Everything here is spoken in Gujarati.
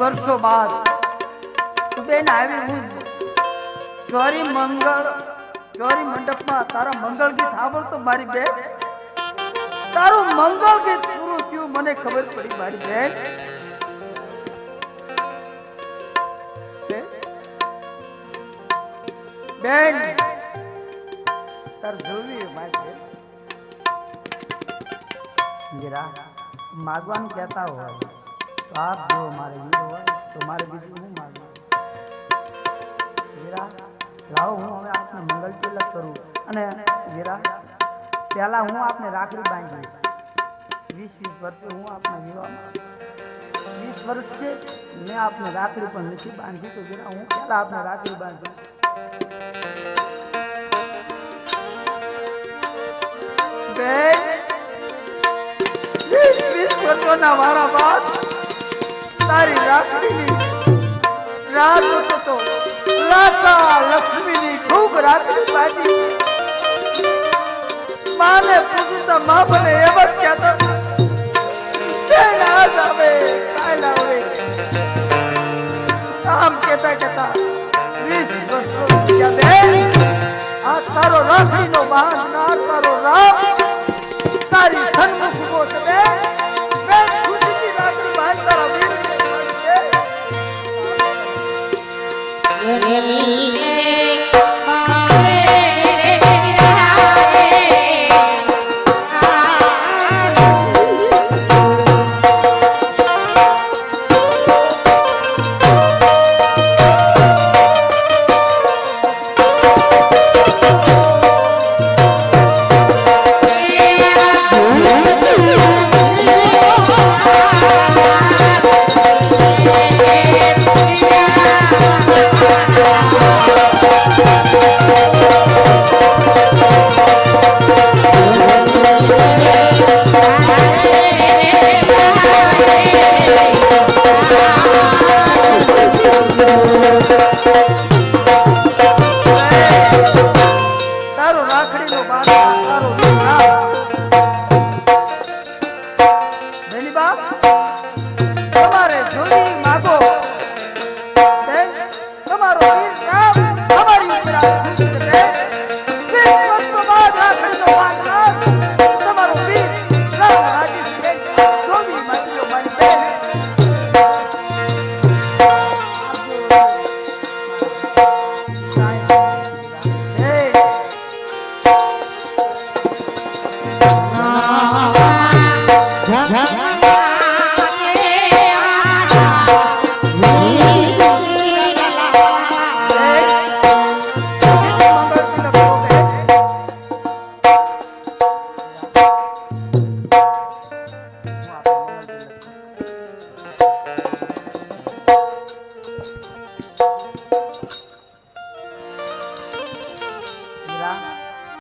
વર્ષો બાદ બેન આવી હું ચોરી મંડપમાં તારા મંગળ ગીત સાંભળતો મારી બેન, તારું મંગળ ગીત પૂરું થયું મને ખબર પડી મારી બેન. બેન તાર જોવી મારી બેન જરા માગવાનું કહેતા હોય તો આપ જો મારે વીરો હોય તો મારે બીજું હું માગું. વીરા લાવો હું હવે આપને મંગલ તિલક કરું અને વીરા પહેલા હું આપને રાખડી બાંધીશ. 20 વર્ષે હું આપને વિવાહ 20 વર્ષ છે મેં આપને રાખડી પણ નથી બાંધી તો વીરા હું પહેલા આપને રાખડી બાંધું. બેન 20 વર્ષોના મારા બાપ તારી રાખડીની રાત હતો લાતા લક્ષ્મીની ખૂબ રાખડી બાંધી. માને પૂછતા મા બને એમ જ કહેતો બેન આજ આવે કાલ આવે આમ કહેતા 20 વર્ષો થયા બેન. આ તારો રાખડીનો બહાર તારો રામ તારી સન્મુખ ઉભો છે બેન. બેન ખુશીની રાખડી બહાર તારા વીર તારો રાખડીનો બાંધ